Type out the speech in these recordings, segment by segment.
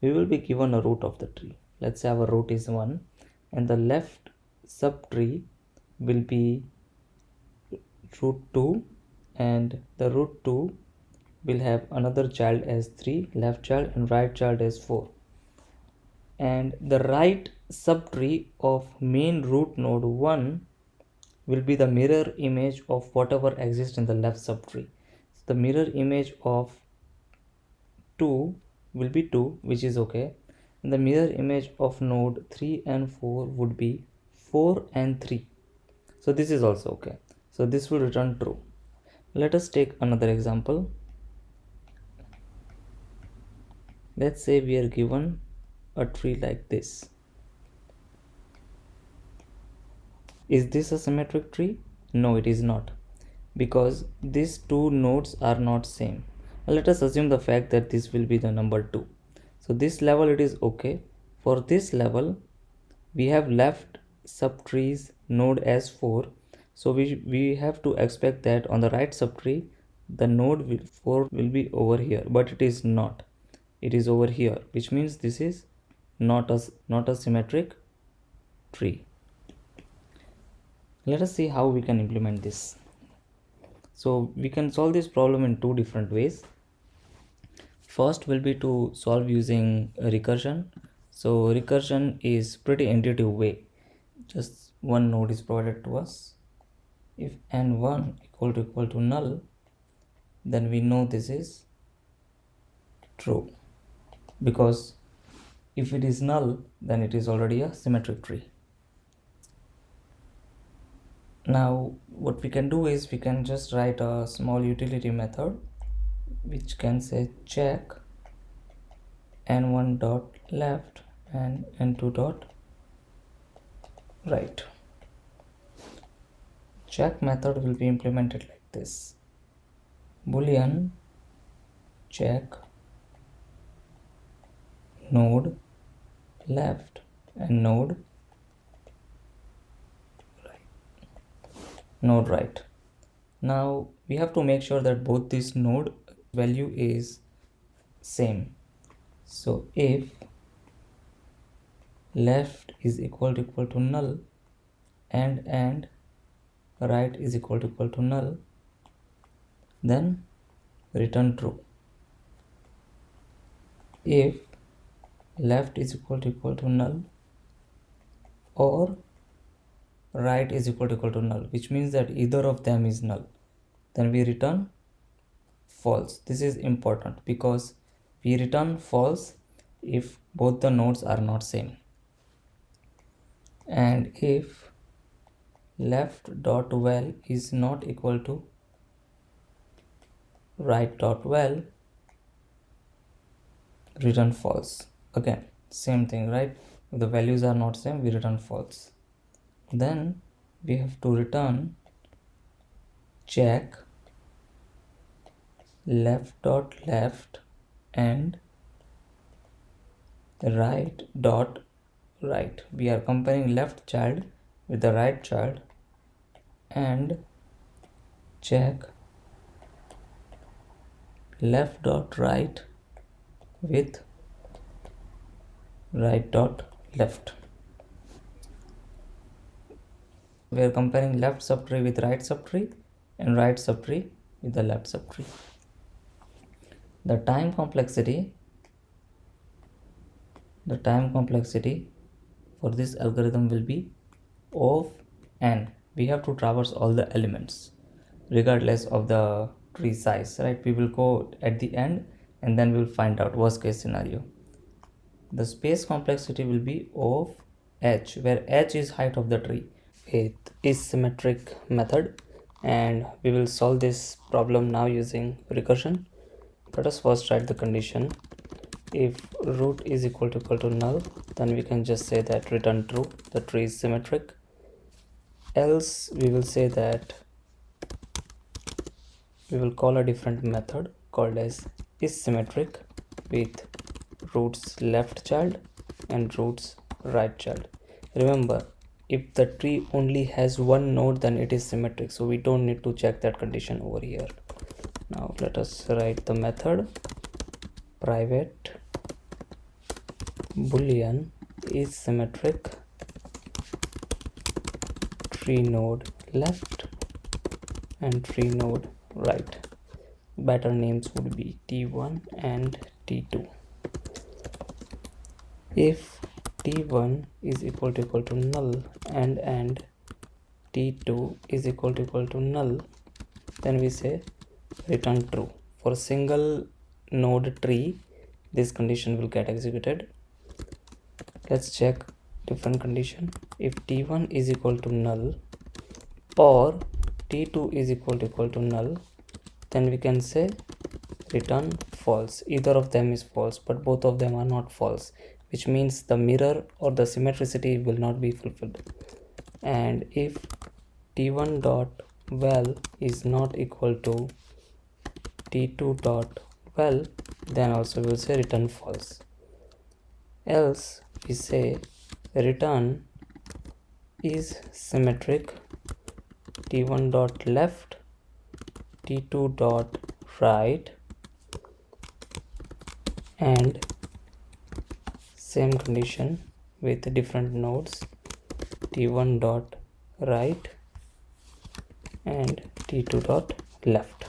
we will be given a root of the tree. Let's say our root is 1 and the left subtree will be root 2 and the root 2 will have another child as 3, left child, and right child as 4. And the right subtree of main root node 1 will be the mirror image of whatever exists in the left subtree. So the mirror image of 2 will be 2, which is okay. And the mirror image of node 3 and 4 would be 4 and 3. So this is also okay. So this will return true. Let us take another example. Let's say we are given a tree like this. Is this a symmetric tree? No, it is not, because these two nodes are not same. Let us assume the fact that this will be the number 2. So this level it is okay. For this level we have left subtrees node as 4. So we have to expect that on the right subtree the node 4 will be over here, but it is not. It is over here, which means this is not a symmetric tree. Let us see how we can implement this. So we can solve this problem in two different ways. First will be to solve using recursion. So recursion is pretty intuitive way. Just one node is provided to us. If n1 equal to null, then we know this is true, because if it is null, then it is already a symmetric tree. Now what we can do is we can just write a small utility method which can say check n1 dot left and n2 dot right. Check method will be implemented like this: boolean check node left and node right. Now we have to make sure that both this node value is same. So if left is equal to null and right is equal to null, then return true. If left is equal to null or right is equal to null, which means that either of them is null, then we return false. This is important because we return false if both the nodes are not same. And if left dot val is not equal to right dot val, return false. Again, same thing, right? If the values are not same, we return false. Then we have to return check left dot left and right dot right. We are comparing left child with the right child, and check left dot right with right dot left. We are comparing left subtree with right subtree and right subtree with the left subtree. The time complexity for this algorithm will be of n. We have to traverse all the elements regardless of the tree size, right? We will go at the end and then we'll find out worst case scenario. The space complexity will be of h, where h is height of the tree. It is symmetric method, and we will solve this problem now using recursion. Let us first write the condition. If root is equal to null, then we can just say that return true, the tree is symmetric. Else we will say that we will call a different method called as is symmetric with roots left child and roots right child. Remember, if the tree only has one node, then it is symmetric, so we don't need to check that condition over here. Now let us write the method private boolean is symmetric tree node left and tree node right. Better names would be T1 and T2. If T1 is equal to null and T2 is equal to null, then we say return true. For single node tree, this condition will get executed. Let's check different condition. If T1 is equal to null or T2 is equal to null, then we can say return false. Either of them is false, but both of them are not false, which means the mirror or the symmetricity will not be fulfilled. And if T1 dot well is not equal to T2 dot well, then also we'll say return false. Else we say return is symmetric T1 dot left, T2 dot right, and same condition with different nodes, T1 dot right and T2 dot left.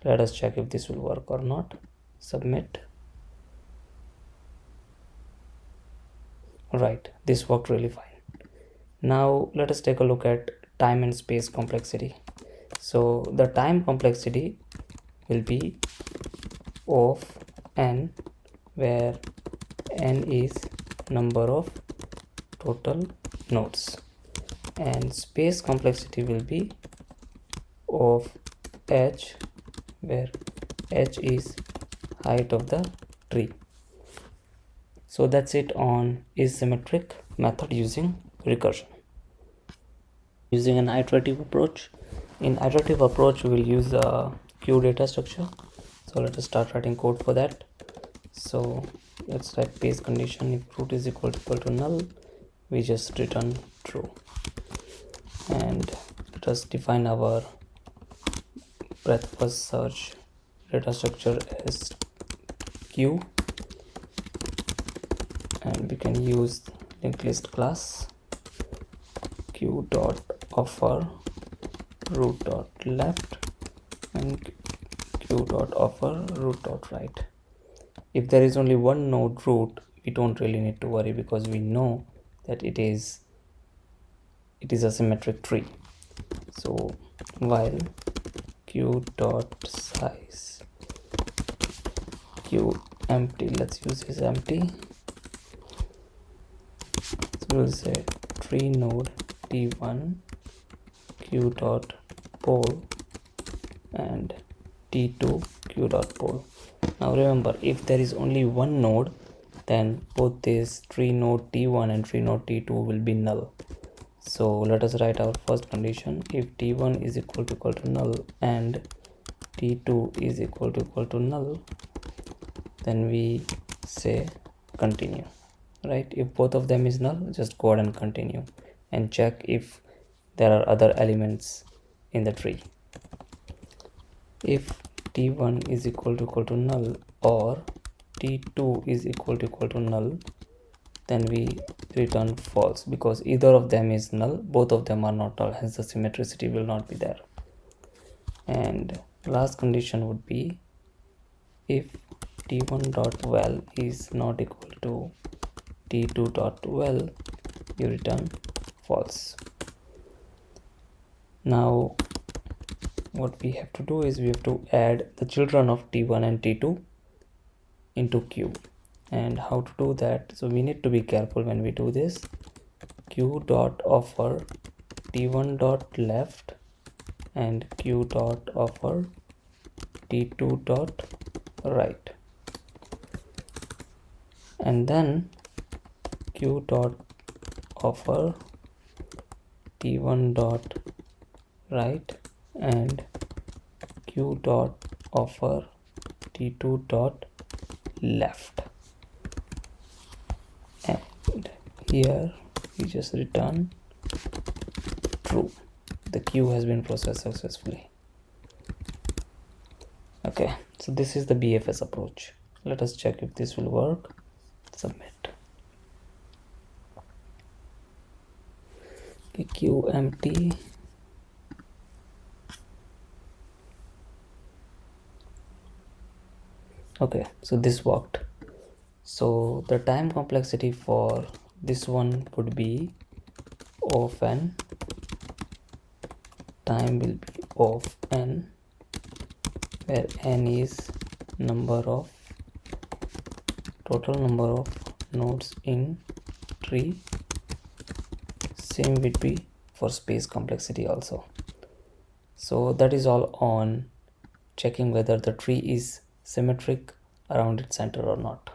Let us check if this will work or not. Submit. Right, this worked really fine. Now let us take a look at time and space complexity. So the time complexity will be of n, where n is number of total nodes, and space complexity will be of h, where h is height of the tree. So that's it on is symmetric method using recursion. Using an iterative approach. In iterative approach, we will use a queue data structure. So let us start writing code for that. So let's write base condition. If root is equal to null, we just return true. And let us define our breadth first search data structure as queue, and we can use linked list class queue dot offer root dot left and queue dot offer root dot right. If there is only one node root, we don't really need to worry because we know that it is a symmetric tree. So while queue dot size queue empty, let's use this empty. So we'll say tree node T1 queue dot poll and T2 queue dot poll. Now remember, if there is only one node, then both this tree node T1 and tree node T2 will be null. So let us write our first condition. If T1 is equal to null and T2 is equal to null, then we say continue. Right? If both of them is null, just go ahead and continue and check if there are other elements in the tree. If T1 is equal to null or T2 is equal to null, then we return false because either of them is null, both of them are not null, hence the symmetricity will not be there. And last condition would be if T1 dot well is not equal to T2 dot well, you return false. Now what we have to do is we have to add the children of T1 and T2 into queue. And how to do that? So we need to be careful when we do this. Queue dot offer T1 dot left and queue dot offer T2 dot right, and then queue dot offer T1 dot right and queue dot offer T2 dot left. And here we just return true. The queue has been processed successfully. Okay, so this is the BFS approach. Let us check if this will work. submit. QMT. Okay, so this worked. So the time complexity for this one would be of n. Time will be of n, where n is total number of nodes in tree. Same would be for space complexity also. So that is all on checking whether the tree is symmetric around its center or not.